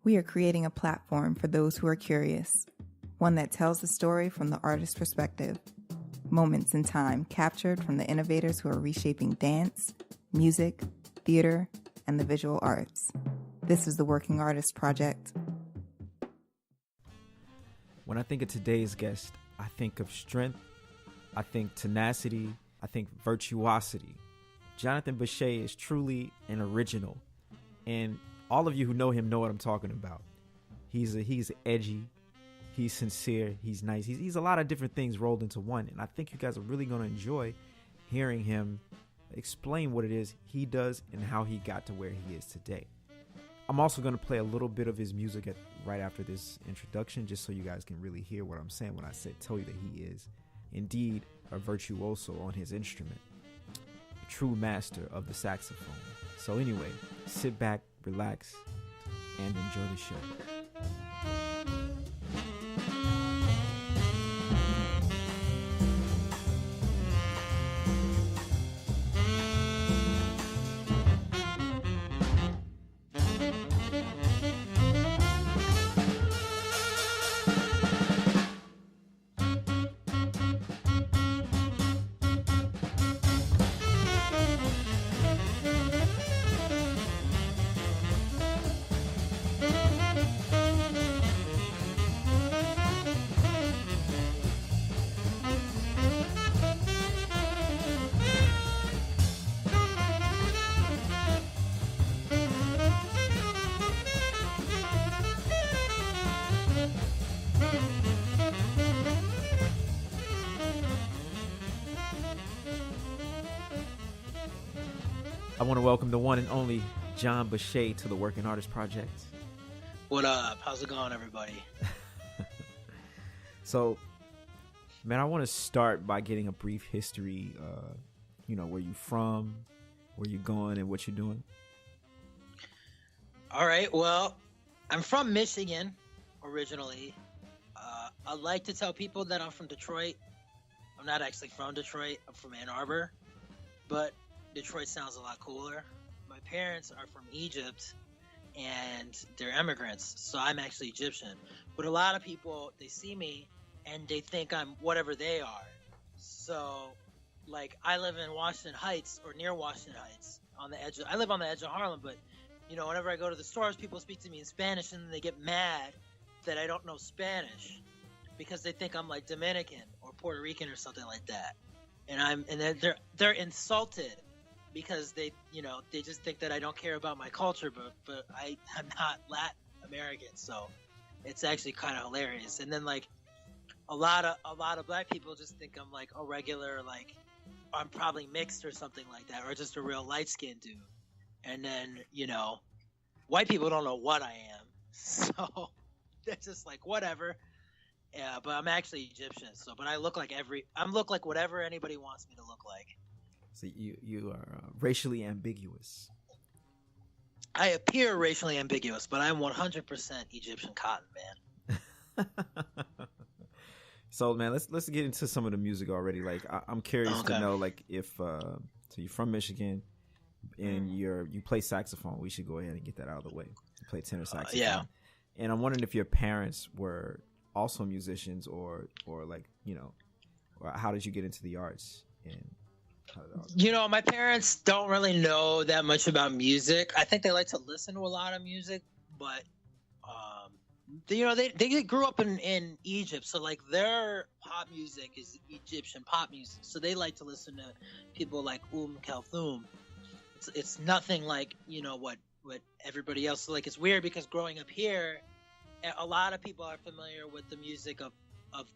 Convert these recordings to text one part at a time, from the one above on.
We are creating a platform for those who are curious, one that tells the story from the artist's perspective. Moments in time captured from the innovators who are reshaping dance, music, theater, and the visual arts. This is the Working Artist Project. When I think of today's guest, I think of strength, I think tenacity, I think virtuosity. Jonathan Beshay is truly an original, and all of you who know him know what I'm talking about. He's edgy, he's sincere, he's nice. He's a lot of different things rolled into one, and I think you guys are really going to enjoy hearing him explain what it is he does and how he got to where he is today. I'm also going to play a little bit of his music right after this introduction, just so you guys can really hear what I'm saying when I tell you that he is indeed a virtuoso on his instrument, a true master of the saxophone. So anyway, sit back, relax, and enjoy the show. I want to welcome the one and only Jon Beshay to the Working Artist Project. What up? How's it going, everybody? So, man, I want to start by getting a brief history, where you from, where you going, and what you're doing. All right. Well, I'm from Michigan originally. I like to tell people that I'm from Detroit. I'm not actually from Detroit. I'm from Ann Arbor, but Detroit sounds a lot cooler. My parents are from Egypt, and they're immigrants, so I'm actually Egyptian. But a lot of people, they see me, and they think I'm whatever they are. So, like, I live in Washington Heights, or near Washington Heights. I live on the edge of Harlem, but, whenever I go to the stores, people speak to me in Spanish, and they get mad that I don't know Spanish, because they think I'm, like, Dominican or Puerto Rican or something like that. And they're insulted, because they just think that I don't care about my culture, but I'm not Latin American, so it's actually kind of hilarious. And then, like, a lot of black people just think I'm like a regular, like, I'm probably mixed or something like that, or just a real light-skinned dude. And then, white people don't know what I am, so they're just like, whatever. Yeah, but I'm actually Egyptian, but I look like whatever anybody wants me to look like. So you are racially ambiguous. I appear racially ambiguous, but I'm 100% Egyptian cotton, man. So, man, let's get into some of the music already. Like, I'm curious to know, like, if so you're from Michigan and you play saxophone. We should go ahead and get that out of the way. You play tenor saxophone. Yeah. And I'm wondering if your parents were also musicians, or like, or how did you get into the arts? And my parents don't really know that much about music. I think they like to listen to a lot of music, but they grew up in Egypt, so like their pop music is Egyptian pop music. So they like to listen to people like Kulthum. It's nothing like what everybody else. So, like, it's weird because growing up here, a lot of people are familiar with the music of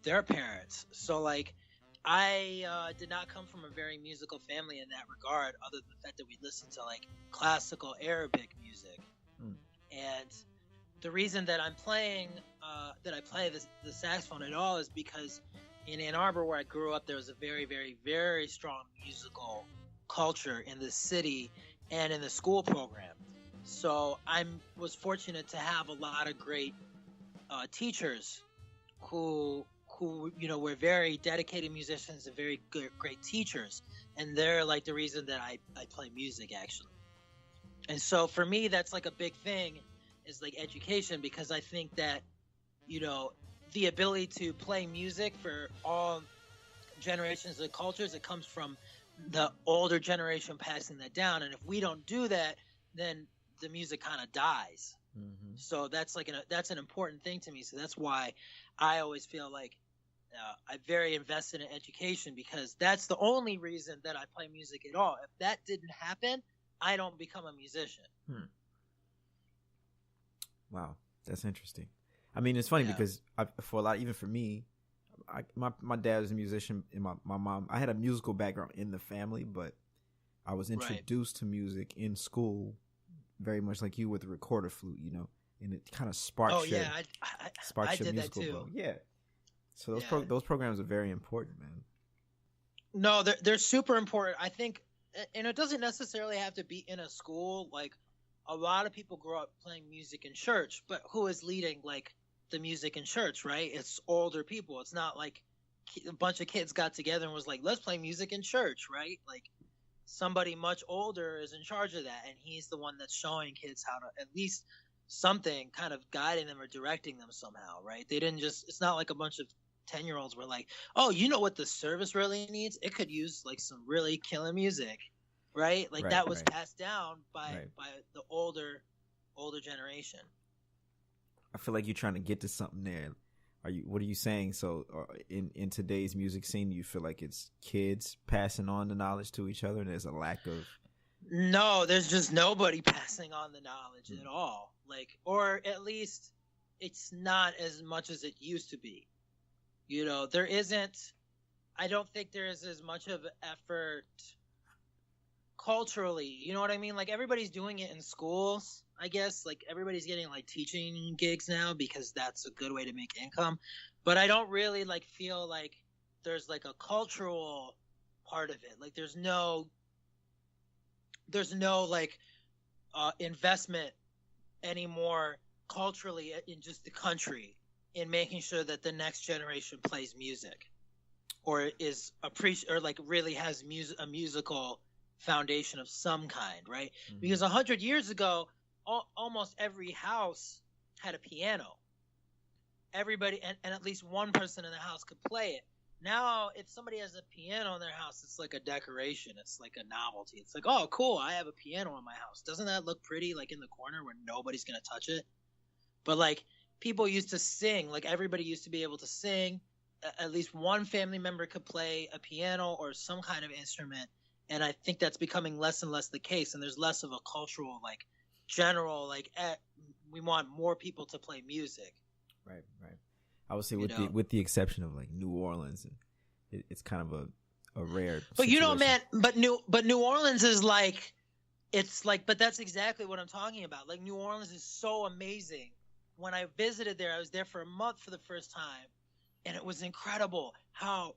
their parents. So, like, I did not come from a very musical family in that regard, other than the fact that we listened to, like, classical Arabic music. And the reason that I'm playing, that I play the saxophone at all is because in Ann Arbor, where I grew up, there was a very, very, very strong musical culture in the city and in the school program. So I was fortunate to have a lot of great teachers who were very dedicated musicians and very great teachers, and they're like the reason that I play music, actually. And so for me, that's like a big thing, is like education, because I think that, you know, the ability to play music for all generations of cultures, it comes from the older generation passing that down. And if we don't do that, then the music kind of dies. So that's like that's an important thing to me. So that's why I always feel like I'm very invested in education, because that's the only reason that I play music at all. If that didn't happen, I don't become a musician. Wow, that's interesting. I mean, it's funny because for a lot, even for me, my dad was a musician, and my mom, I had a musical background in the family, but I was introduced to music in school, very much like you with the recorder flute, you know, and it kind of sparks I your did musical that too. bug. Yeah. So those programs are very important, man. No, they're super important. I think, and it doesn't necessarily have to be in a school. Like, a lot of people grow up playing music in church, but who is leading like the music in church, right? It's older people. It's not like a bunch of kids got together and was like, let's play music in church, right? Like, somebody much older is in charge of that, and he's the one that's showing kids how to, at least something, kind of guiding them or directing them somehow, right? They didn't just, it's not like a bunch of 10-year-olds were like, oh, you know what the service really needs? It could use like some really killer music, right? Like that was passed down by the older generation. I feel like you're trying to get to something there. What are you saying? So in today's music scene, you feel like it's kids passing on the knowledge to each other, and there's a lack of... No, there's just nobody passing on the knowledge at all. Like, or at least it's not as much as it used to be. You know, I don't think there is as much of an effort culturally. You know what I mean? Like, everybody's doing it in schools, I guess. Like, everybody's getting like teaching gigs now because that's a good way to make income. But I don't really like feel like there's like a cultural part of it. Like, there's no like investment anymore culturally in just the country in making sure that the next generation plays music or is or like really has a musical foundation of some kind, right? Because 100 years ago, almost every house had a piano. Everybody, and at least one person in the house could play it. Now, if somebody has a piano in their house, it's like a decoration. It's like a novelty. It's like, oh, cool, I have a piano in my house. Doesn't that look pretty, like in the corner where nobody's going to touch it? But like, people used to sing. Like, everybody used to be able to sing. At least one family member could play a piano or some kind of instrument. And I think that's becoming less and less the case. And there's less of a cultural, like, general, like, we want more people to play music. Right. I would say with the exception of like New Orleans, it's kind of a rare. But situation. you know, man, but New Orleans is like, it's like, but that's exactly what I'm talking about. Like, New Orleans is so amazing. When I visited there, I was there for a month for the first time, and it was incredible how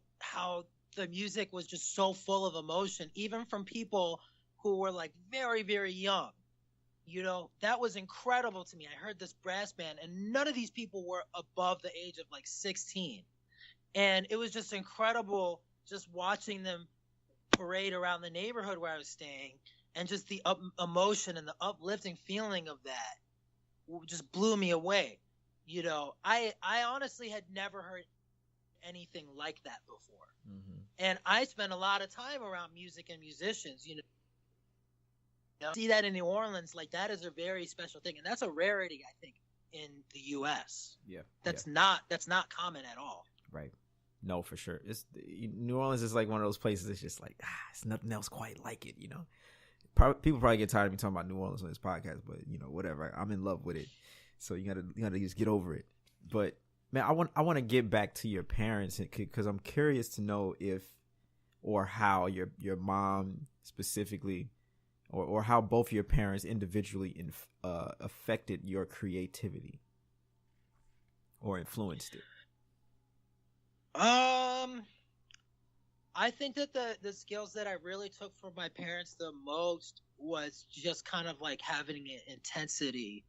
the music was just so full of emotion, even from people who were like very, very young. You know, that was incredible to me. I heard this brass band, and none of these people were above the age of like 16. And it was just incredible just watching them parade around the neighborhood where I was staying, and just the emotion and the uplifting feeling of that just blew me away. You know, I honestly had never heard anything like that before. And I spent a lot of time around music and musicians, you know. See that in New Orleans, like, that is a very special thing, and that's a rarity, I think, in the U.S. Yeah, that's not common at all. Right. No, for sure. New Orleans is like one of those places. It's just like it's nothing else quite like it. You know, people probably get tired of me talking about New Orleans on this podcast, but you know, whatever. I'm in love with it, so you gotta just get over it. But man, I want to get back to your parents because I'm curious to know if or how your mom specifically. Or how both your parents individually affected your creativity or influenced it. I think that the skills that I really took from my parents the most was just kind of like having an intensity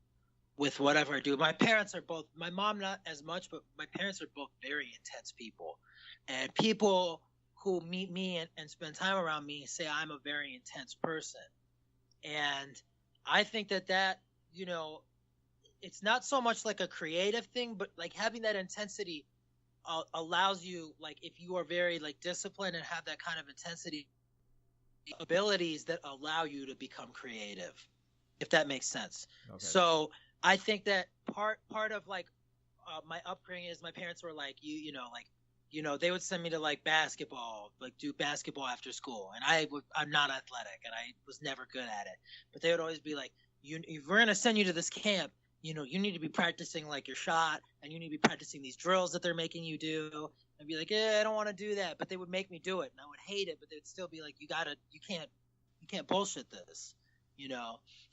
with whatever I do. My parents are both, my mom not as much, but my parents are both very intense people. And people who meet me and spend time around me say I'm a very intense person. And I think that, you know, it's not so much like a creative thing, but like having that intensity allows you, like, if you are very like disciplined and have that kind of intensity, abilities that allow you to become creative, if that makes sense. Okay. So I think that part of like my upbringing is my parents were like, they would send me to like basketball, like do basketball after school, and I'm not athletic and I was never good at it, but they would always be like, if we're gonna send you to this camp, you need to be practicing like your shot, and you need to be practicing these drills that they're making you do. I'd be like, I don't want to do that, but they would make me do it, and I would hate it, but they would still be like, you can't bullshit this,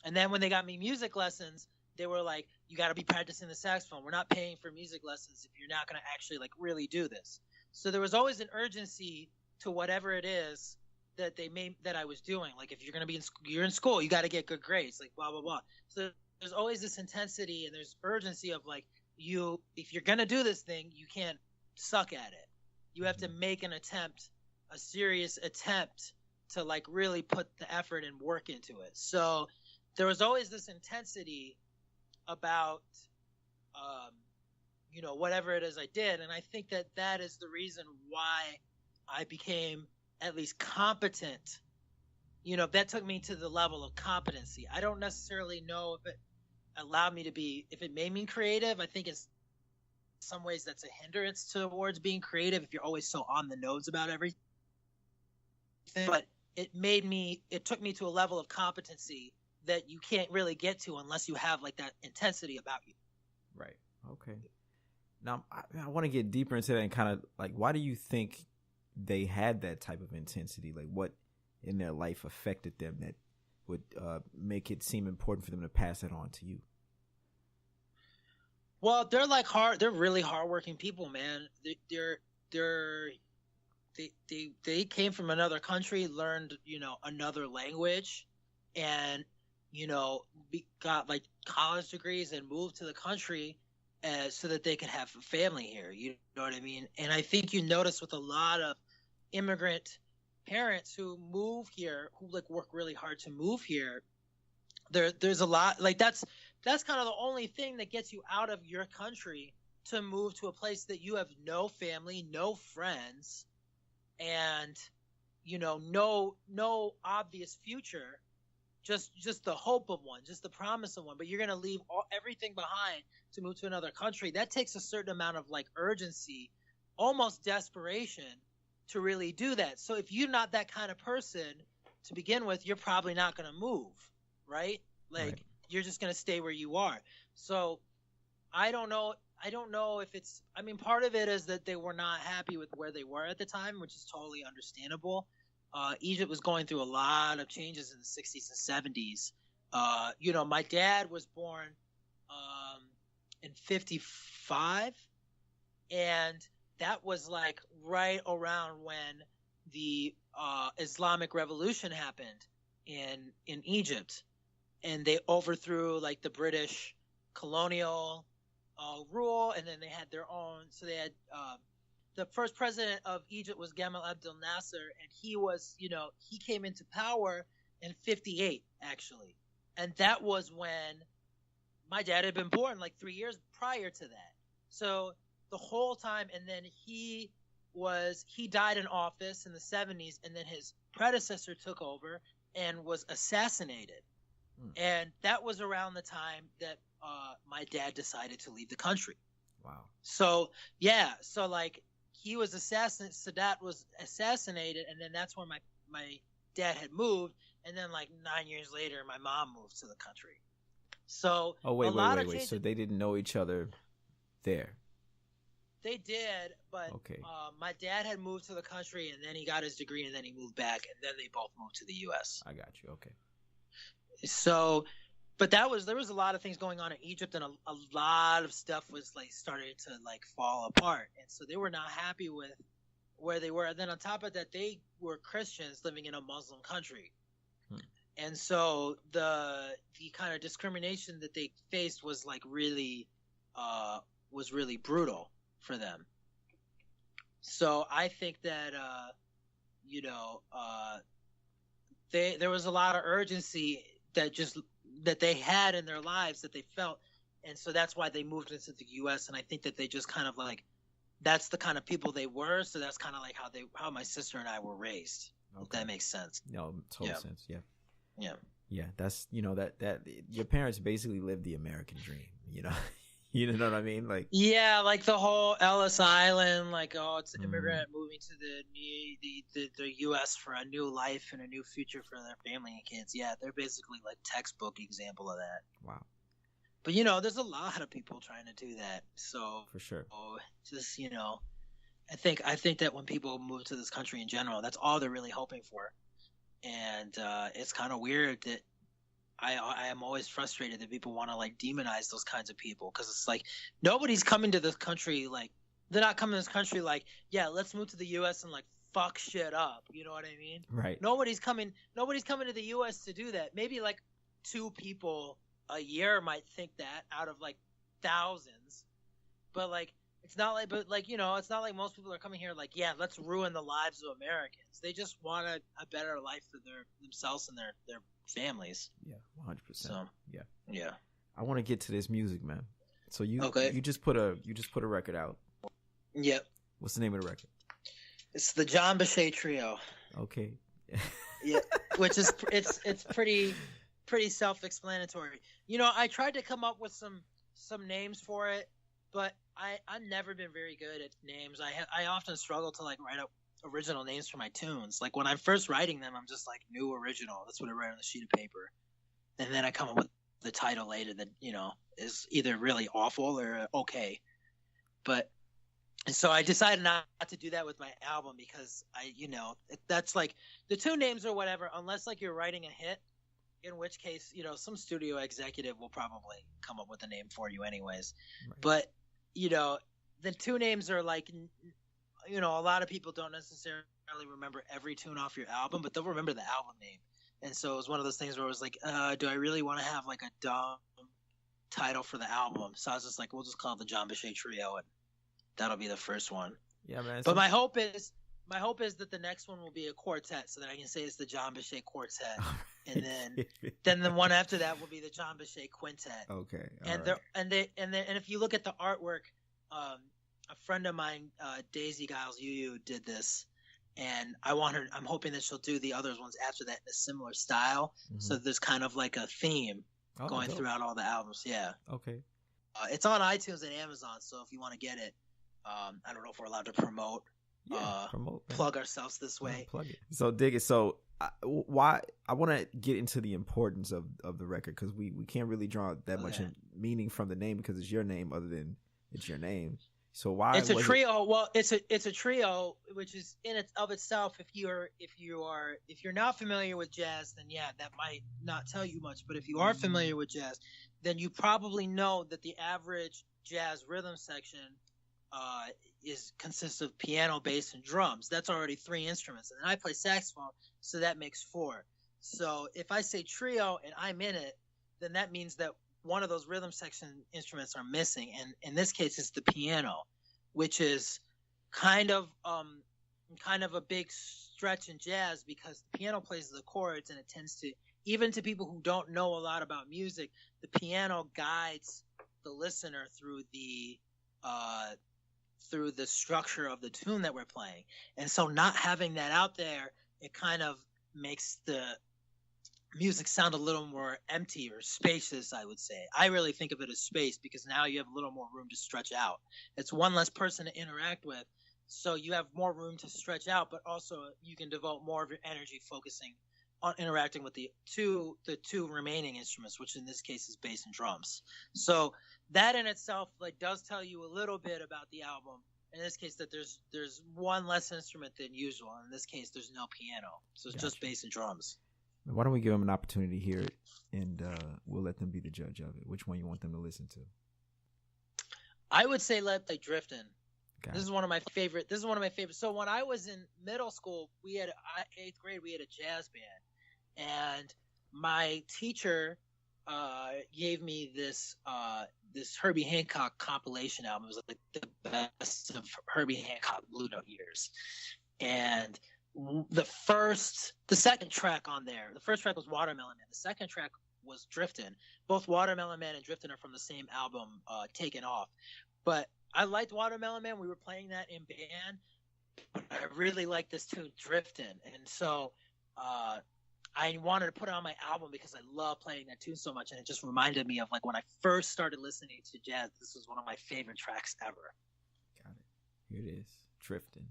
And then when they got me music lessons, they were like, you got to be practicing the saxophone. We're not paying for music lessons if you're not going to actually like really do this. So there was always an urgency to whatever it is that I was doing. Like, if you're going to be you're in school, you got to get good grades, like blah, blah, blah. So there's always this intensity and there's urgency of like, if you're going to do this thing, you can't suck at it. You have to make an attempt, a serious attempt to like really put the effort and work into it. So there was always this intensity about, whatever it is I did. And I think that is the reason why I became at least competent. That took me to the level of competency. I don't necessarily know if it allowed me if it made me creative. I think it's some ways that's a hindrance towards being creative if you're always so on the nose about everything. But it took me to a level of competency that you can't really get to unless you have like that intensity about you. Right. Okay. Now I want to get deeper into that and kind of like, why do you think they had that type of intensity? Like, what in their life affected them that would make it seem important for them to pass it on to you? Well, they're really hardworking people, man. They came from another country, learned, another language, and, got like college degrees and moved to the country so that they could have a family here. You know what I mean? And I think you notice with a lot of immigrant parents who move here, who like work really hard to move here, there's a lot like that's kind of the only thing that gets you out of your country to move to a place that you have no family, no friends, and no obvious future, just the hope of one, just the promise of one. But you're gonna leave everything behind to move to another country. That takes a certain amount of like urgency, almost desperation, to really do that. So if you're not that kind of person to begin with, you're probably not gonna move, right? Like, right. You're just gonna stay where you are. So I don't know if it's, part of it is that they were not happy with where they were at the time, which is totally understandable. Egypt was going through a lot of changes in the 60s and 70s. My dad was born in 55, and that was like right around when the Islamic Revolution happened in Egypt, and they overthrew like the British colonial rule, and then they had their own. So they had the first president of Egypt was Gamal Abdel Nasser, and he was, he came into power in 58 actually, and that was when my dad had been born, like 3 years prior to that. So the whole time, and then he died in office in the 70s, and then his predecessor took over and was assassinated. And that was around the time that my dad decided to leave the country. Wow. So, yeah. So, like, he was assassinated. Sadat was assassinated, and then that's when my dad had moved. And then, like, 9 years later, my mom moved to the country. So, wait. So they didn't know each other there? They did, but okay. My dad had moved to the country, and then he got his degree, and then he moved back, and then they both moved to the U.S. I got you. Okay. So, but there was a lot of things going on in Egypt, and a lot of stuff was like starting to like fall apart, and so they were not happy with where they were. And then on top of that, they were Christians living in a Muslim country, and so the kind of discrimination that they faced was like really brutal for them. So I think that there was a lot of urgency that they had in their lives that they felt And so that's why they moved into the U.S. And I think that they just kind of like, that's the kind of people they were. So that's kind of like how my sister and I were raised. Okay. If that makes sense. No, total sense. Yeah. Yeah. Yeah. That's, that your parents basically lived the American dream, You know what I mean? Like, yeah, like the whole Ellis Island, like, oh, it's an immigrant moving to the U.S. for a new life and a new future for their family and kids. Yeah, they're basically like textbook example of that. Wow. But there's a lot of people trying to do that. So for sure, just I think that when people move to this country in general, that's all they're really hoping for, and it's kind of weird that. I am always frustrated that people want to like demonize those kinds of people, because it's like nobody's coming to this country like they're not coming to this country like, yeah, let's move to the U.S. and like fuck shit up. You know what I mean? Right. Nobody's coming to the U.S. to do that. Maybe like 2 people a year might think that out of like thousands, but like it's not like it's not like most people are coming here like, yeah, let's ruin the lives of Americans. They just want a better life for themselves and their families. Yeah, 100%. So, yeah. I want to get to this music, man. So you just put a record out. Yep. What's the name of the record? It's the Jon Beshay Trio. Okay. Yeah, which is it's pretty self-explanatory. I tried to come up with some names for it, but I've never been very good at names. I often struggle to like write up original names for my tunes. Like when I'm first writing them, I'm just like new original. That's what I write on the sheet of paper, and then I come up with the title later that is either really awful or okay. But so I decided not to do that with my album, because that's like the tune names or whatever, unless like you're writing a hit, in which case some studio executive will probably come up with a name for you anyways. Right. But the tune names are like. A lot of people don't necessarily remember every tune off your album, but they'll remember the album name. And so it was one of those things where I was like, do I really want to have like a dumb title for the album? So I was just like, we'll just call it the Jon Beshay Trio, and that'll be the first one. Yeah, man. But my hope is that the next one will be a quartet, so that I can say it's the Jon Beshay Quartet, and then the one after that will be the Jon Beshay Quintet. Okay. And if you look at the artwork, a friend of mine, Daisy Giles Yu did this, and I'm hoping that she'll do the other ones after that in a similar style. Mm-hmm. So there's kind of like a theme going throughout all the albums. Yeah. Okay. It's on iTunes and Amazon, so if you want to get it, I don't know if we're allowed to promote. Plug ourselves this way. Plug it. So dig it. So I want to get into the importance of the record, because we can't really draw that much meaning from the name, because it's your name other than it's your name. So why it's a trio? Well, it's a trio, which is in it of itself. If you're not familiar with jazz, then yeah, that might not tell you much. But if you are familiar with jazz, then you probably know that the average jazz rhythm section consists of piano, bass, and drums. That's already 3 instruments, and I play saxophone, so that makes 4. So if I say trio and I'm in it, then that means that one of those rhythm section instruments are missing, and in this case it's the piano, which is kind of a big stretch in jazz, because the piano plays the chords, and it tends to, even to people who don't know a lot about music, the piano guides the listener through the structure of the tune that we're playing. And so not having that out there, it kind of makes the music sound a little more empty or spacious, I would say. I really think of it as space, because now you have a little more room to stretch out. It's one less person to interact with, so you have more room to stretch out, but also you can devote more of your energy focusing on interacting with the two remaining instruments, which in this case is bass and drums. So that in itself like does tell you a little bit about the album. In this case, that there's one less instrument than usual. In this case, there's no piano, so it's just bass and drums. Why don't we give them an opportunity to hear it, and we'll let them be the judge of it. Which one you want them to listen to? I would say let play Driftin'. This is one of my favorite. So when I was in middle school, we had 8th grade. We had a jazz band, and my teacher gave me this Herbie Hancock compilation album. It was like the best of Herbie Hancock Blue Note years, and the second track on there, the first track was Watermelon Man. The second track was Driftin'. Both Watermelon Man and Driftin' are from the same album, Taken Off. But I liked Watermelon Man. We were playing that in band. But I really liked this tune, Driftin'. And so I wanted to put it on my album because I love playing that tune so much. And it just reminded me of like when I first started listening to jazz, this was one of my favorite tracks ever. Got it. Here it is, Driftin'.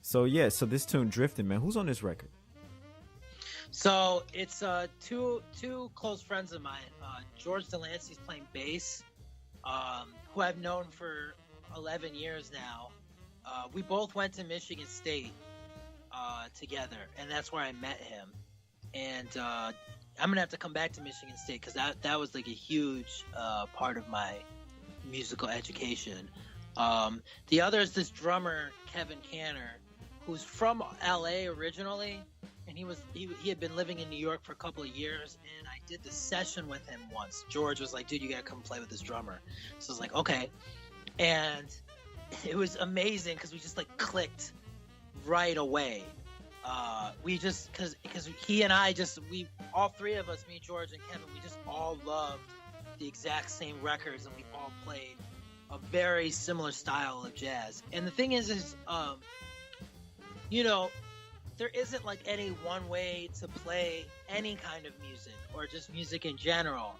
So yeah, so this tune Drifting, man, who's on this record? So it's two close friends of mine. George Delancey's playing bass, who I've known for 11 years now. We both went to Michigan State together, and that's where I met him. And I'm gonna have to come back to Michigan State because that was like a huge part of my musical education. The other is this drummer Kevin Canter, who's from LA originally, and he had been living in New York for a couple of years, and I did this session with him once. George was like, dude, you gotta come play with this drummer. So I was like, okay. And it was amazing because we just like clicked right away. We just, cause he and I all three of us, me, George, and Kevin, we just all loved the exact same records, and we all played a very similar style of jazz. And the thing is you know, there isn't like any one way to play any kind of music or just music in general,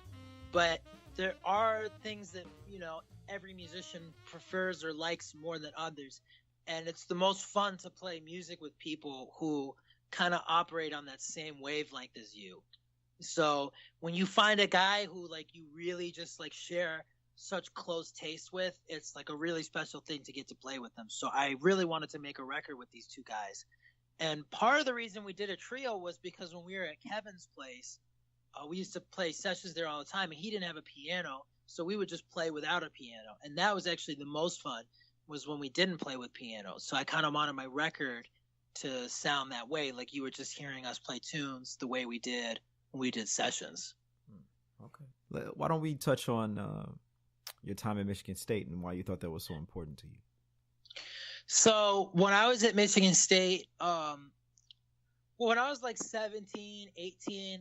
but there are things that, you know, every musician prefers or likes more than others. And it's the most fun to play music with people who kind of operate on that same wavelength as you. So when you find a guy who like you really just like share such close taste with, it's like a really special thing to get to play with them. So I really wanted to make a record with these two guys. And part of the reason we did a trio was because when we were at Kevin's place, we used to play sessions there all the time, and he didn't have a piano, so we would just play without a piano. And that was actually the most fun, was when we didn't play with piano. So I kind of wanted my record to sound that way, like you were just hearing us play tunes the way we did when we did sessions. Okay. Why don't we touch on your time at Michigan State and why you thought that was so important to you? So when I was at Michigan State, when I was like 17, 18,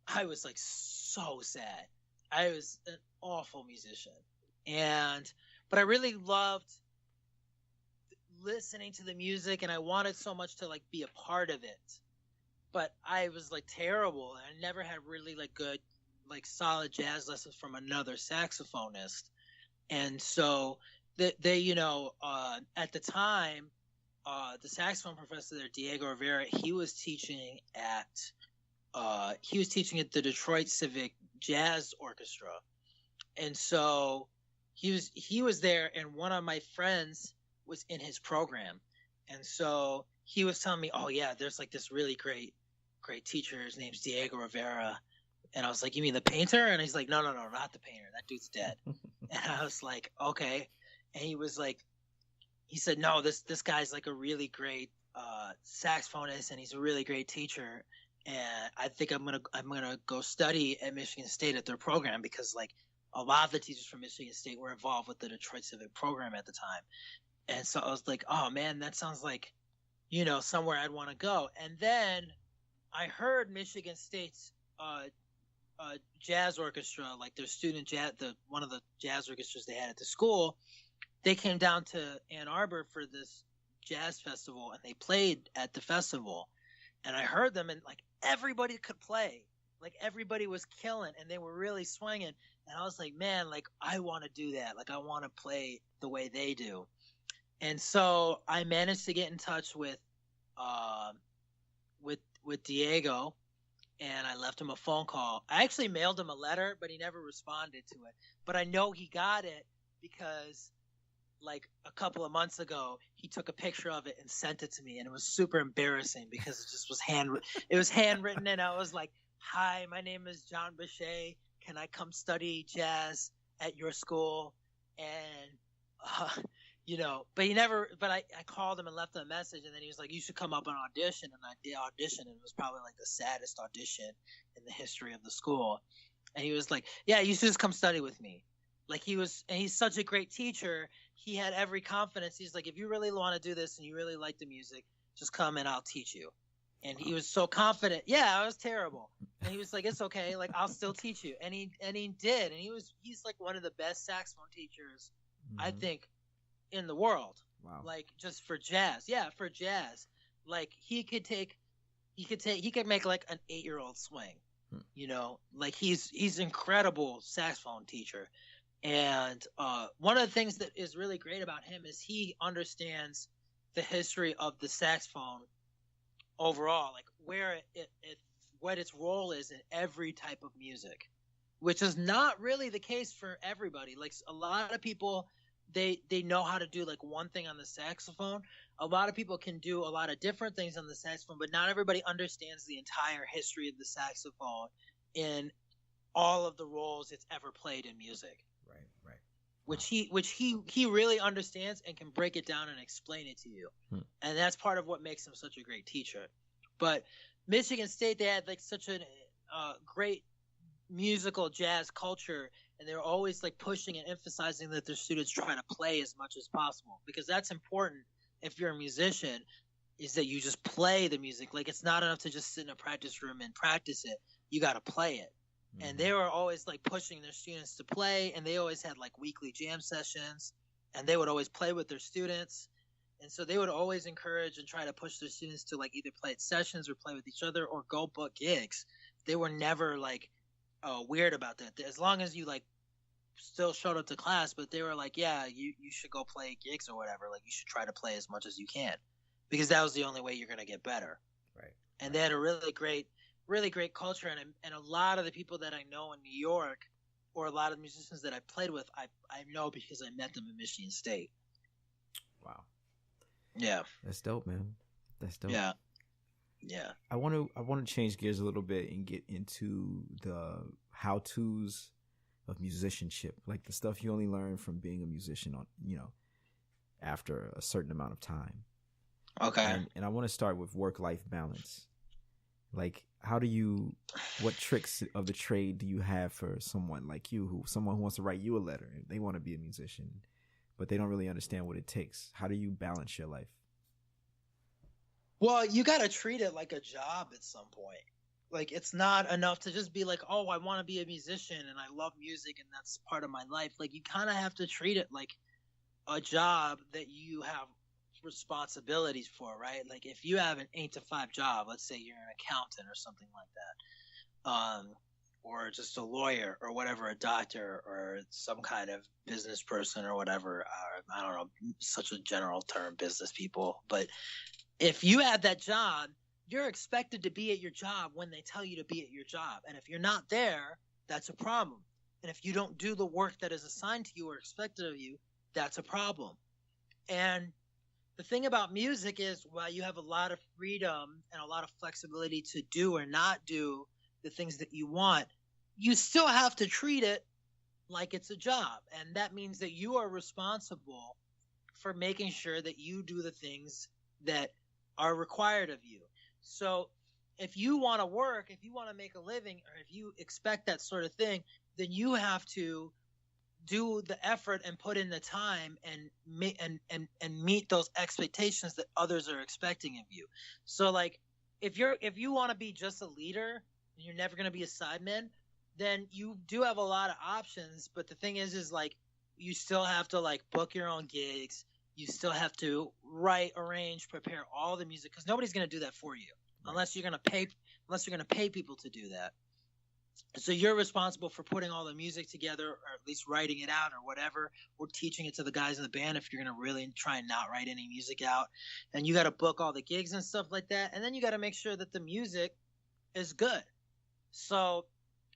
I was like so sad. I was an awful musician. But I really loved listening to the music, and I wanted so much to like be a part of it. But I was like terrible. I never had really like good, like solid jazz lessons from another saxophonist. And so they you know, at the time, the saxophone professor there, Diego Rivera, he was teaching at the Detroit Civic Jazz Orchestra. And so he was there, and one of my friends was in his program. And so he was telling me, oh yeah, there's like this really great teacher. His name's Diego Rivera. And I was like, you mean the painter? And he's like, no, not the painter. That dude's dead. And I was like, okay. And he was like, he said, no, this guy's like a really great saxophonist, and he's a really great teacher. And I think I'm gonna go study at Michigan State at their program, because like a lot of the teachers from Michigan State were involved with the Detroit Civic program at the time. And so I was like, oh man, that sounds like, somewhere I'd want to go. And then I heard Michigan State's jazz orchestra, like their student jazz, one of the jazz orchestras they had at the school, they came down to Ann Arbor for this jazz festival, and they played at the festival. And I heard them, and like everybody could play, like everybody was killing, and they were really swinging. And I was like, man, like I want to do that. Like I want to play the way they do. And so I managed to get in touch with Diego, and I left him a phone call. I actually mailed him a letter, but he never responded to it. But I know he got it because like a couple of months ago, he took a picture of it and sent it to me, and it was super embarrassing because it just was handwritten, and I was like, "Hi, my name is Jon Beshay. Can I come study jazz at your school?" And but he never. But I called him and left him a message, and then he was like, "You should come up and audition." And I did audition, and it was probably like the saddest audition in the history of the school. And he was like, "Yeah, you should just come study with me." Like and he's such a great teacher. He had every confidence. He's like, if you really want to do this and you really like the music, just come and I'll teach you. And he was so confident. Yeah, I was terrible. And he was like, it's okay. Like, I'll still teach you. And he did. And he's like one of the best saxophone teachers, I think, in the world. Wow. Like just for jazz. Yeah, for jazz. Like he could make like an 8-year-old swing. Like he's incredible saxophone teacher. And one of the things that is really great about him is he understands the history of the saxophone overall, like what its role is in every type of music, which is not really the case for everybody. Like a lot of people, they know how to do like one thing on the saxophone. A lot of people can do a lot of different things on the saxophone, but not everybody understands the entire history of the saxophone in all of the roles it's ever played in music. Right. Which he really understands and can break it down and explain it to you. And that's part of what makes him such a great teacher. But Michigan State, they had like such a great musical jazz culture, and they were always like pushing and emphasizing that their students try to play as much as possible, because that's important. If you're a musician, is that you just play the music. Like it's not enough to just sit in a practice room and practice it. You got to play it. And they were always like pushing their students to play, and they always had like weekly jam sessions, and they would always play with their students. And so they would always encourage and try to push their students to like either play at sessions or play with each other or go book gigs. They were never like weird about that. As long as you like still showed up to class, but they were like, yeah, you should go play gigs or whatever. Like you should try to play as much as you can, because that was the only way you're going to get better. Right. And they had a really great culture, and a lot of the people that I know in New York, or a lot of the musicians that I played with, I know because I met them in Michigan State. Wow. Yeah. That's dope, man. That's dope. Yeah. I want to change gears a little bit and get into the how-tos of musicianship, like the stuff you only learn from being a musician after a certain amount of time. Okay. And I want to start with work-life balance. Like, what tricks of the trade do you have for someone like you, someone who wants to write you a letter? They want to be a musician, but they don't really understand what it takes. How do you balance your life? Well, you got to treat it like a job at some point. Like, it's not enough to just be like, oh, I want to be a musician and I love music and that's part of my life. Like, you kind of have to treat it like a job that you have responsibilities for, right? Like if you have an 8 to 5 job, let's say you're an accountant or something like that, or just a lawyer or whatever, a doctor or some kind of business person or whatever, I don't know, such a general term, business people. But if you have that job, you're expected to be at your job when they tell you to be at your job. And if you're not there, that's a problem. And if you don't do the work that is assigned to you or expected of you, that's a problem. And the thing about music is, while you have a lot of freedom and a lot of flexibility to do or not do the things that you want, you still have to treat it like it's a job. And that means that you are responsible for making sure that you do the things that are required of you. So if you want to work, if you want to make a living, or if you expect that sort of thing, then you have to do the effort and put in the time and meet those expectations that others are expecting of you. So like if you want to be just a leader and you're never going to be a sideman, then you do have a lot of options. But the thing is like you still have to like book your own gigs. You still have to write, arrange, prepare all the music, because nobody's going to do that for you unless you're going to pay people to do that. So you're responsible for putting all the music together, or at least writing it out or whatever, or teaching it to the guys in the band if you're going to really try and not write any music out. And you got to book all the gigs and stuff like that. And then you got to make sure that the music is good. So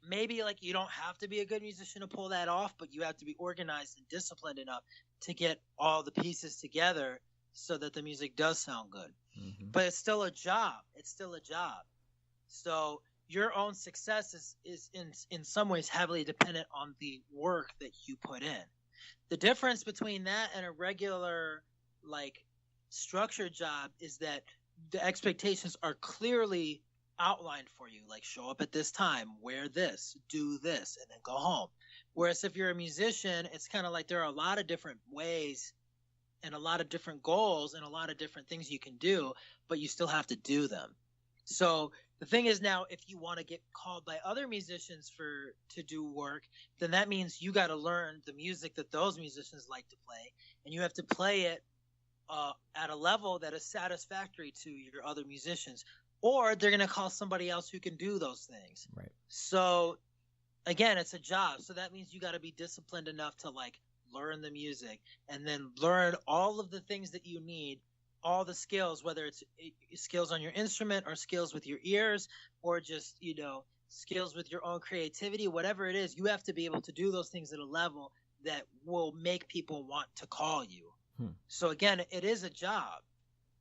maybe like you don't have to be a good musician to pull that off, but you have to be organized and disciplined enough to get all the pieces together so that the music does sound good. Mm-hmm. But it's still a job. So your own success is in some ways heavily dependent on the work that you put in. The difference between that and a regular like structured job is that the expectations are clearly outlined for you, like show up at this time, wear this, do this, and then go home. Whereas if you're a musician, it's kind of like there are a lot of different ways and a lot of different goals and a lot of different things you can do, but you still have to do them. So the thing is now, if you want to get called by other musicians to do work, then that means you got to learn the music that those musicians like to play, and you have to play it at a level that is satisfactory to your other musicians, or they're going to call somebody else who can do those things. Right. So again, it's a job. So that means you got to be disciplined enough to like learn the music and then learn all of the things that you need, all the skills, whether it's skills on your instrument or skills with your ears or just, skills with your own creativity, whatever it is, you have to be able to do those things at a level that will make people want to call you. So again, it is a job.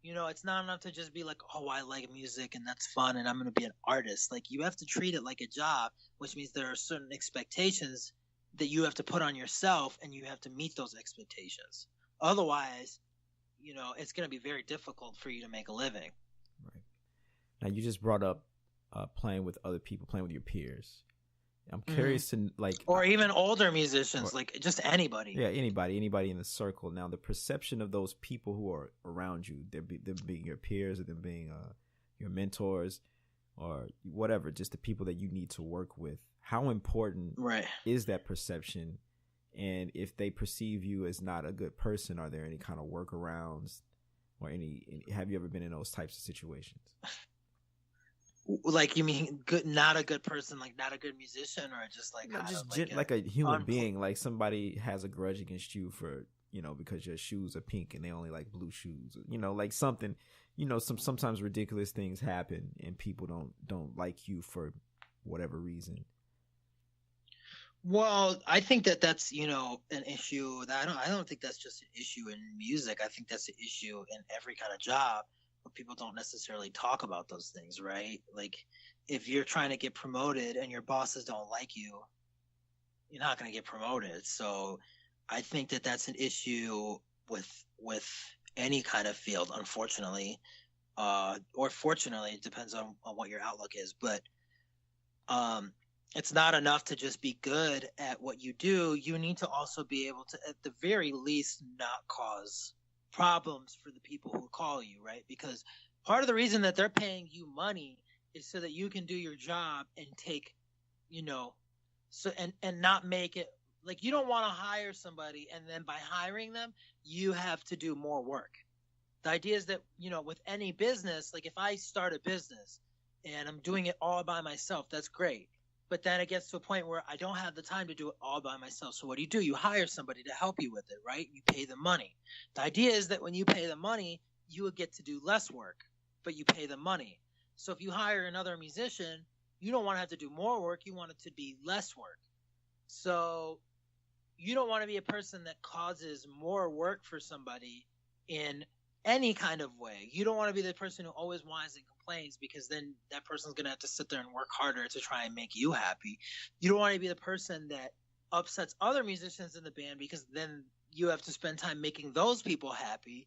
It's not enough to just be like, oh, I like music and that's fun and I'm going to be an artist. Like you have to treat it like a job, which means there are certain expectations that you have to put on yourself and you have to meet those expectations. Otherwise, it's going to be very difficult for you to make a living. Right. Now you just brought up playing with other people, playing with your peers. I'm curious to or even older musicians, like just anybody. Yeah, anybody in the circle. Now, the perception of those people who are around you, them being your peers, or them being your mentors, or whatever, just the people that you need to work with. How important is that perception? And if they perceive you as not a good person, are there any kind of workarounds, or have you ever been in those types of situations? Like you mean good, not a good person, like not a good musician, or just like like a human being, like somebody has a grudge against you for because your shoes are pink and they only like blue shoes, like something, sometimes ridiculous things happen and people don't like you for whatever reason. Well, I think that's an issue that I don't think that's just an issue in music. I think that's an issue in every kind of job. But people don't necessarily talk about those things, right? Like if you're trying to get promoted and your bosses don't like you, you're not going to get promoted. So I think that's an issue with any kind of field, unfortunately, or fortunately, it depends on what your outlook is. But it's not enough to just be good at what you do. You need to also be able to, at the very least, not cause problems for the people who call you, right? Because part of the reason that they're paying you money is so that you can do your job and take, and not make it like you don't want to hire somebody and then by hiring them, you have to do more work. The idea is that, with any business, like if I start a business and I'm doing it all by myself, that's great. But then it gets to a point where I don't have the time to do it all by myself. So what do? You hire somebody to help you with it, right? You pay them money. The idea is that when you pay them money, you would get to do less work, but you pay them money. So if you hire another musician, you don't want to have to do more work. You want it to be less work. So you don't want to be a person that causes more work for somebody in any kind of way. You don't want to be the person who always whines and complains, because then that person's going to have to sit there and work harder to try and make you happy. You don't want to be the person that upsets other musicians in the band, because then you have to spend time making those people happy,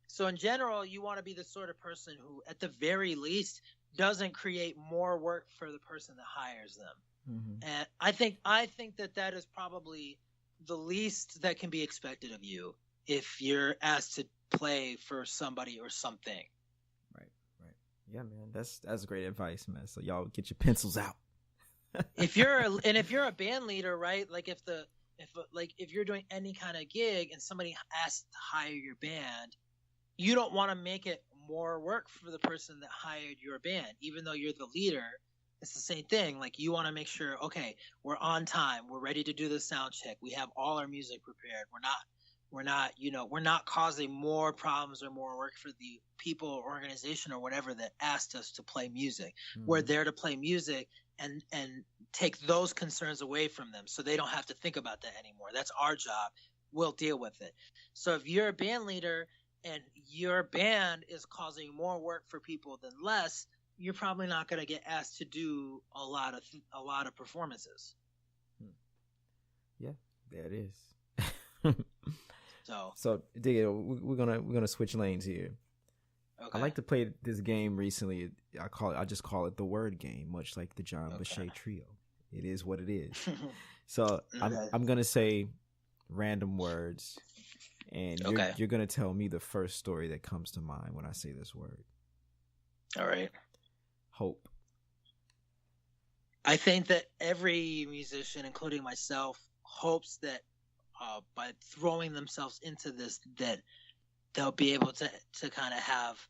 So in general, you want to be the sort of person who, at the very least, doesn't create more work for the person that hires them. And I think that is probably the least that can be expected of you if you're asked to play for somebody or something. Right. Yeah, man, that's great advice, man. So y'all get your pencils out. if you're a band leader, right? Like if you're doing any kind of gig and somebody asks to hire your band, you don't want to make it more work for the person that hired your band, even though you're the leader. It's the same thing. Like, you want to make sure, okay, we're on time, we're ready to do the sound check, we have all our music prepared, we're not causing more problems or more work for the people or organization or whatever that asked us to play music. We're there to play music and take those concerns away from them, so they don't have to think about that anymore. That's our job. We'll deal with it. So if you're a band leader and your band is causing more work for people than less, you're probably not going to get asked to do a lot of performances. Yeah, there it is. So dig it. We're gonna switch lanes here. Okay. I like to play this game recently. I just call it the word game, much like the Jon Beshay trio. It is what it is. So I'm gonna say random words, and you're gonna tell me the first story that comes to mind when I say this word. All right. Hope. I think that every musician, including myself, hopes that by throwing themselves into this, that they'll be able to kind of have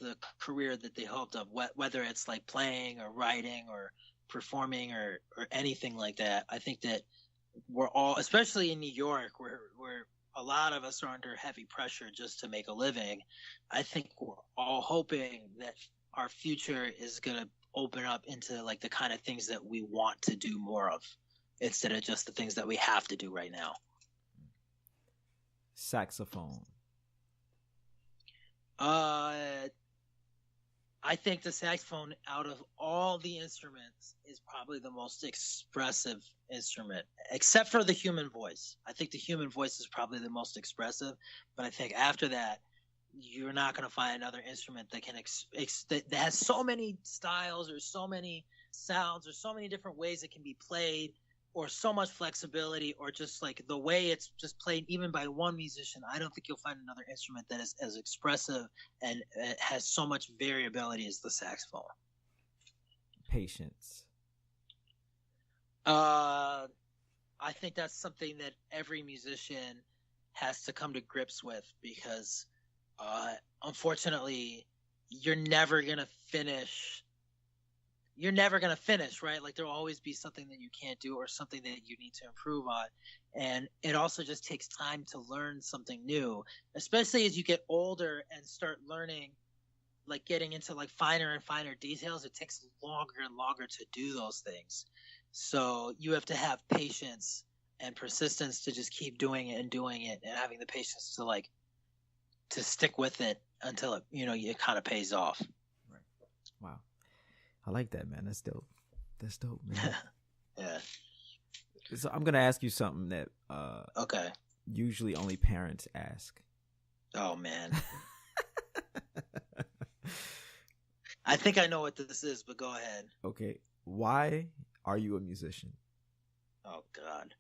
the career that they hoped of, whether it's like playing or writing or performing or anything like that. I think that we're all, especially in New York, where a lot of us are under heavy pressure just to make a living. I think we're all hoping that our future is going to open up into like the kind of things that we want to do more of, instead of just the things that we have to do right now. Saxophone. I think the saxophone, out of all the instruments, is probably the most expressive instrument, except for the human voice. I think the human voice is probably the most expressive, but I think after that, you're not going to find another instrument that can that has so many styles or so many sounds or so many different ways it can be played, or so much flexibility, or just like the way it's just played even by one musician. I don't think you'll find another instrument that is as expressive and has so much variability as the saxophone. Patience. I think that's something that every musician has to come to grips with, because unfortunately, you're never gonna finish, right? Like, there'll always be something that you can't do or something that you need to improve on. And it also just takes time to learn something new, especially as you get older and start learning, like getting into like finer and finer details. It takes longer and longer to do those things. So you have to have patience and persistence to just keep doing it and having the patience to stick with it until it kind of pays off. Right. Wow. I like that, man. That's dope. Man. Yeah. So I'm gonna ask you something that okay. usually only parents ask. Oh man. I think I know what this is, but go ahead. Okay. Why are you a musician? Oh God.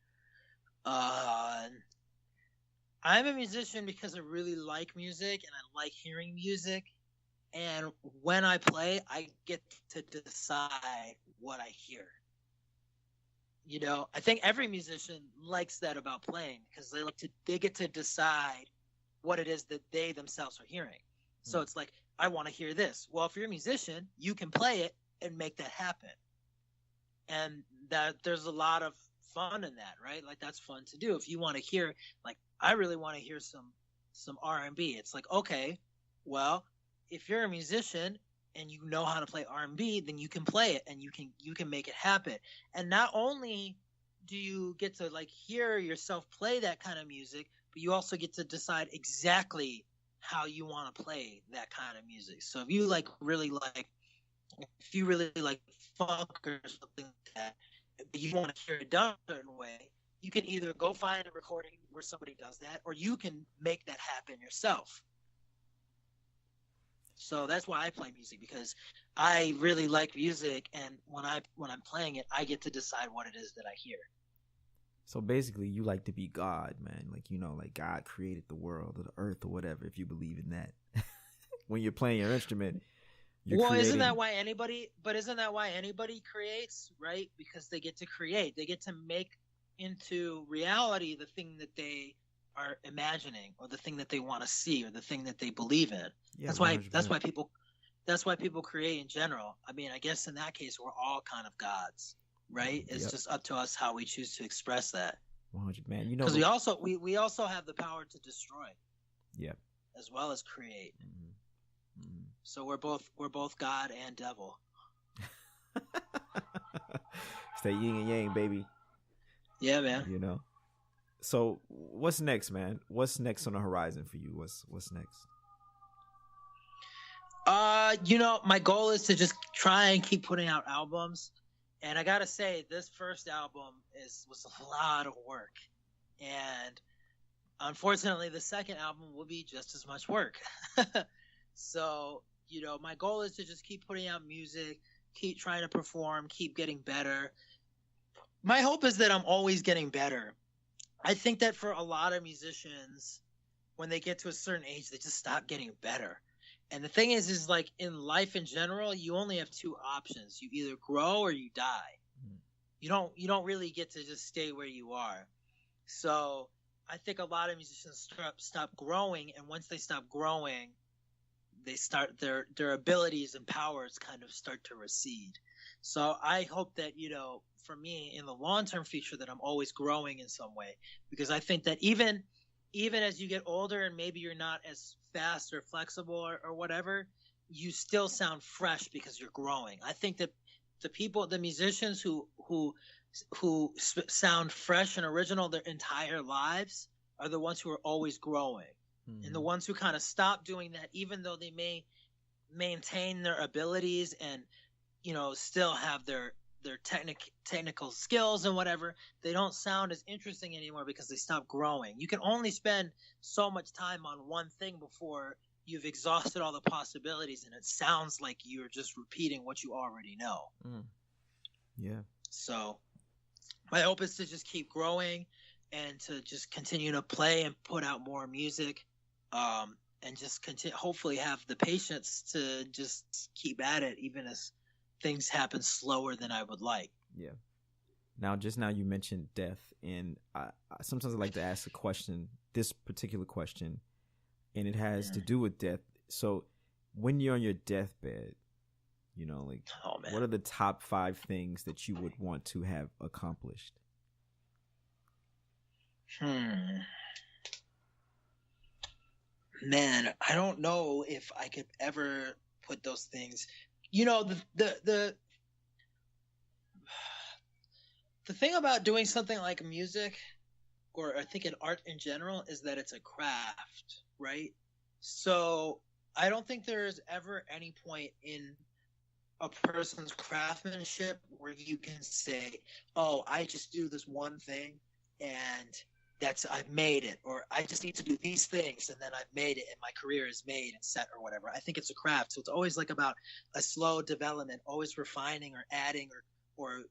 I'm a musician because I really like music and I like hearing music. And when I play, I get to decide what I hear. I think every musician likes that about playing, because they get to decide what it is that they themselves are hearing. So it's like, I want to hear this. Well, if you're a musician, you can play it and make that happen. And that there's a lot of fun in that, right? Like, that's fun to do. If you want to hear, like, I really want to hear some R&B. It's like, okay, well, if you're a musician and you know how to play R&B, then you can play it and you can make it happen. And not only do you get to like hear yourself play that kind of music, but you also get to decide exactly how you want to play that kind of music. So if you really like funk or something like that, but you want to hear it done a certain way, you can either go find a recording where somebody does that, or you can make that happen yourself. So that's why I play music, because I really like music, and when I'm playing it, I get to decide what it is that I hear. So basically, you like to be God, man. Like, you know, like God created the world or the earth or whatever, if you believe in that. When you're playing your instrument, you're creating. Isn't that why anybody creates, right? Because they get to create. They get to make into reality the thing that they are imagining, or the thing that they want to see, or the thing that they believe in. Yeah, that's 100%. why people create in general. I mean, I guess in that case, we're all kind of gods, right? It's just up to us how we choose to express that. 100, man. You know, because we also have the power to destroy. Yeah. As well as create. Mm-hmm. Mm-hmm. So we're both God and devil. Stay yin and yang, baby. Yeah, man. You know. So what's next, man? What's next on the horizon for you? What's next? You know, my goal is to just try and keep putting out albums. And I gotta say, this first album was a lot of work. And unfortunately, the second album will be just as much work. So, you know, my goal is to just keep putting out music, keep trying to perform, keep getting better. My hope is that I'm always getting better. I think that for a lot of musicians, when they get to a certain age, they just stop getting better. And the thing is like in life in general, you only have two options. You either grow or you die. You don't really get to just stay where you are. So I think a lot of musicians stop growing, and once they stop growing, they start their abilities and powers kind of start to recede. So I hope that, you know, for me in the long-term future, that I'm always growing in some way, because I think that even as you get older and maybe you're not as fast or flexible or whatever, you still sound fresh because you're growing. I think that the musicians who sound fresh and original their entire lives are the ones who are always growing. Mm-hmm. And the ones who kind of stop doing that, even though they may maintain their abilities and, you know, still have their technical skills and whatever, they don't sound as interesting anymore because they stop growing. You can only spend so much time on one thing before you've exhausted all the possibilities, and it sounds like you're just repeating what you already know. Yeah. So my hope is to just keep growing and to just continue to play and put out more music, and just hopefully have the patience to just keep at it, even as things happen slower than I would like. Yeah. Now you mentioned death, and I sometimes I like to ask a question, this particular question, and it has to do with death. So when you're on your deathbed, you know, like, what are the top 5 things that you would want to have accomplished? Man, I don't know if I could ever put those things. You know, the thing about doing something like music, or I think in art in general, is that it's a craft, right? So I don't think there's ever any point in a person's craftsmanship where you can say, oh, I just do this one thing and I've made it, or I just need to do these things and then I've made it and my career is made and set or whatever. I think it's a craft. So it's always like about a slow development, always refining or adding or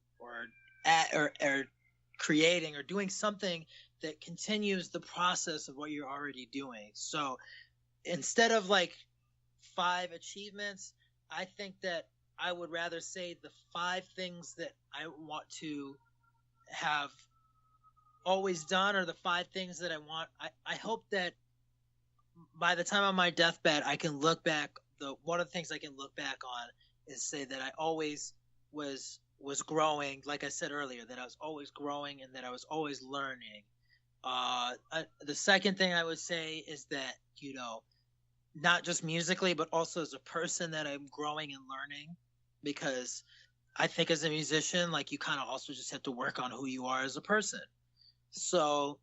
creating or doing something that continues the process of what you're already doing. So instead of like 5 achievements, I think that I would rather say the 5 things that I want to have always done, or the 5 things that I want. I hope that by the time on my deathbed, I can look back. One of the things I can look back on is say that I always was growing. Like I said earlier, that I was always growing and that I was always learning. The second thing I would say is that, you know, not just musically, but also as a person, that I'm growing and learning, because I think as a musician, like, you kind of also just have to work on who you are as a person. So,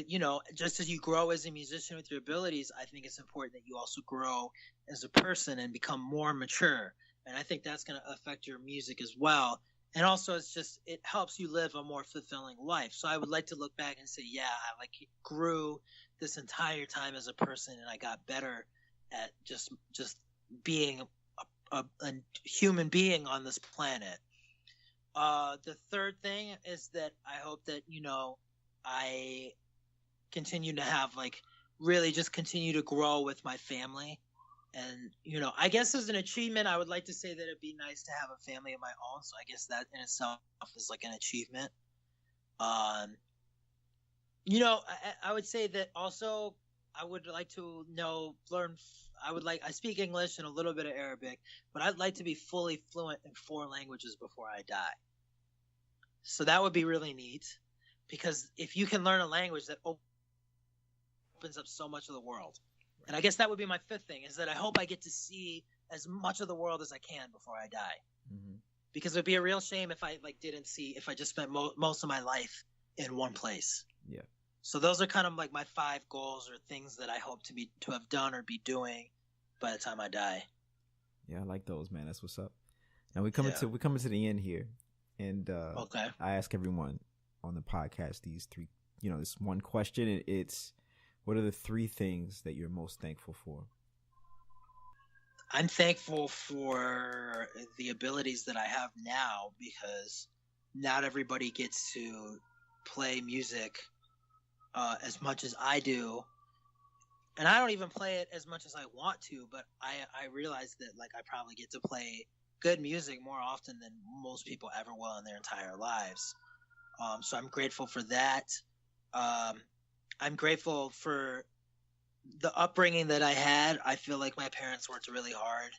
you know, just as you grow as a musician with your abilities, I think it's important that you also grow as a person and become more mature. And I think that's going to affect your music as well. And also, it helps you live a more fulfilling life. So I would like to look back and say, yeah, I grew this entire time as a person, and I got better at just being a human being on this planet. The third thing is that I hope that, I continue to have really just continue to grow with my family. And, I guess as an achievement, I would like to say that it'd be nice to have a family of my own. So I guess that in itself is an achievement. I would say that also I would like to I speak English and a little bit of Arabic, but I'd like to be fully fluent in 4 languages before I die. So that would be really neat, because if you can learn a language, that opens up so much of the world. And I guess that would be my 5th thing, is that I hope I get to see as much of the world as I can before I die. Mm-hmm. Because it would be a real shame if I if I just spent most of my life in one place. Yeah. So those are kind of my 5 goals, or things that I hope to have done or be doing by the time I die. Yeah, I like those, man. That's what's up. And we're coming to the end here. And okay. I ask everyone on the podcast these 3, this one question. It's, what are the 3 things that you're most thankful for? I'm thankful for the abilities that I have now, because not everybody gets to play music as much as I do. And I don't even play it as much as I want to, but I realize that I probably get to play good music more often than most people ever will in their entire lives. So I'm grateful for that. I'm grateful for the upbringing that I had. I feel like my parents worked really hard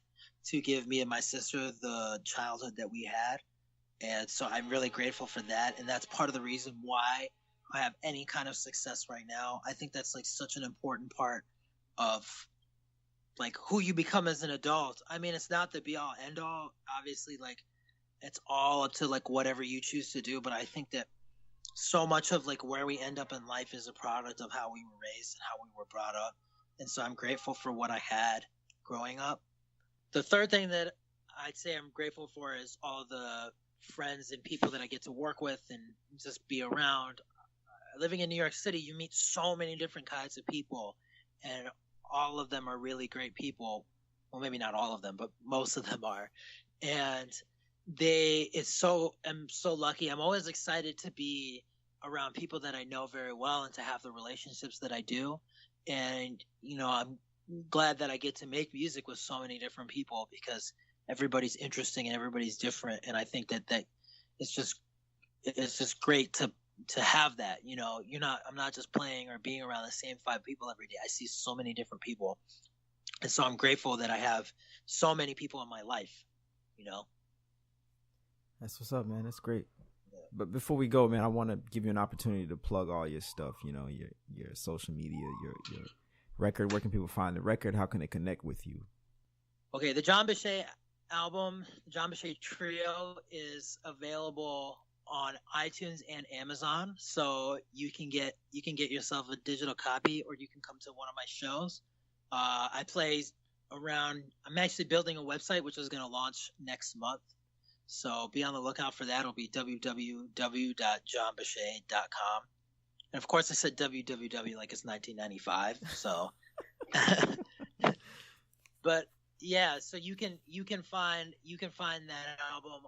to give me and my sister the childhood that we had. And so I'm really grateful for that. And that's part of the reason why I have any kind of success right now. I think that's such an important part of who you become as an adult. I mean, it's not the be all end all. Obviously, it's all up to whatever you choose to do. But I think that so much of where we end up in life is a product of how we were raised and how we were brought up. And so I'm grateful for what I had growing up. The third thing that I'd say I'm grateful for is all the friends and people that I get to work with and just be around. Living in New York City, you meet so many different kinds of people, and all of them are really great people. Well, maybe not all of them, but most of them are. And I'm so lucky. I'm always excited to be around people that I know very well and to have the relationships that I do. And, I'm glad that I get to make music with so many different people, because everybody's interesting and everybody's different. And I think that it's just great to have that. I'm not just playing or being around the same 5 people every day. I see so many different people. And so I'm grateful that I have so many people in my life, That's what's up, man. That's great. Yeah. But before we go, man, I want to give you an opportunity to plug all your stuff, your social media, your record. Where can people find the record? How can they connect with you? Okay, the Jon Beshay album, the Jon Beshay Trio, is available on iTunes and Amazon, so you can get yourself a digital copy, or you can come to one of my shows. I play around. I'm actually building a website which is going to launch next month, so be on the lookout for that. It'll be www.jonbeshay.com, and of course I said www like it's 1995. So, but yeah, so you can find that album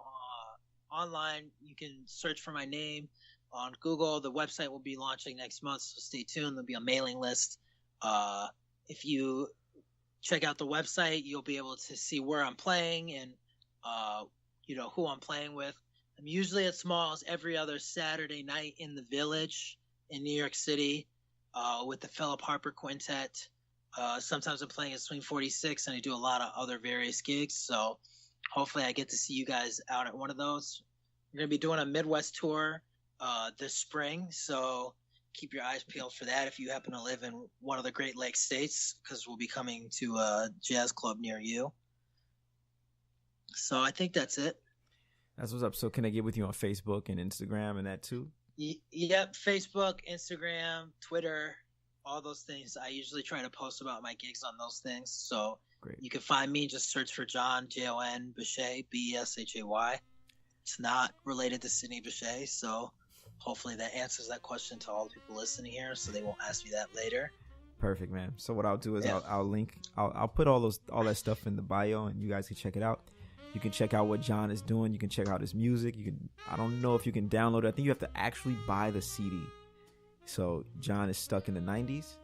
online. You can search for my name on Google. The website will be launching next month, so stay tuned. There'll be a mailing list. If you check out the website, you'll be able to see where I'm playing and who I'm playing with. I'm usually at Smalls every other Saturday night in the Village in New York City with the Philip Harper Quintet. Sometimes I'm playing at Swing 46, and I do a lot of other various gigs. So hopefully I get to see you guys out at one of those. We're going to be doing a Midwest tour this spring, so keep your eyes peeled for that if you happen to live in one of the Great Lakes states, because we'll be coming to a jazz club near you. So I think that's it. That's what's up. So can I get with you on Facebook and Instagram and that too? Yep, Facebook, Instagram, Twitter, all those things. I usually try to post about my gigs on those things. So great. You can find me, just search for Jon, Jon Beshay, Beshay. It's not related to Sidney Bechet, so hopefully that answers that question to all the people listening here, so they won't ask me that later. Perfect, man. So what I'll do is I'll put all that stuff in the bio, and you guys can check it out. You can check out what Jon is doing. You can check out his music. I don't know if you can download it. I think you have to actually buy the CD. So Jon is stuck in the 90s,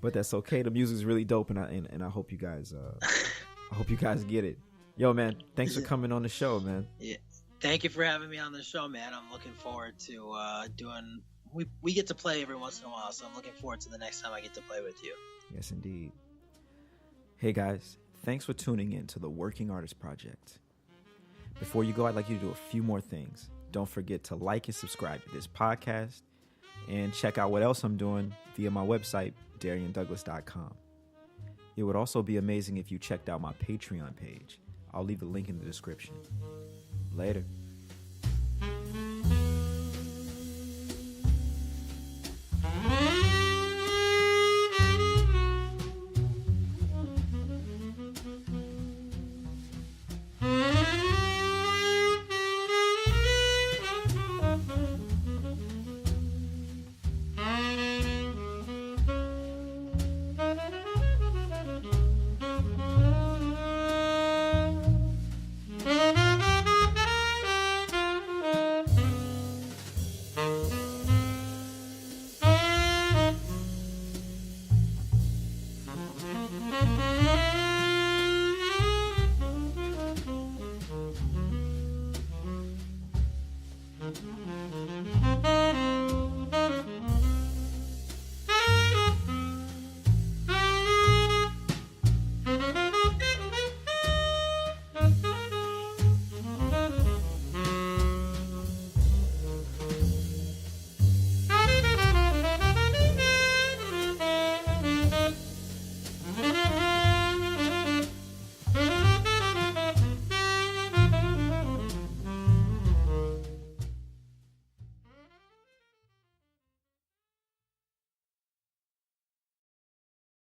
but that's okay. The music's really dope, and I hope you guys get it. Yo, man, thanks for coming on the show, man. Yeah. Thank you for having me on the show, man. I'm looking forward to doing. We get to play every once in a while, so I'm looking forward to the next time I get to play with you. Yes, indeed. Hey, guys, thanks for tuning in to the Working Artist Project. Before you go, I'd like you to do a few more things. Don't forget to like and subscribe to this podcast, and check out what else I'm doing via my website, DarrianDouglas.com. It would also be amazing if you checked out my Patreon page. I'll leave the link in the description. Later.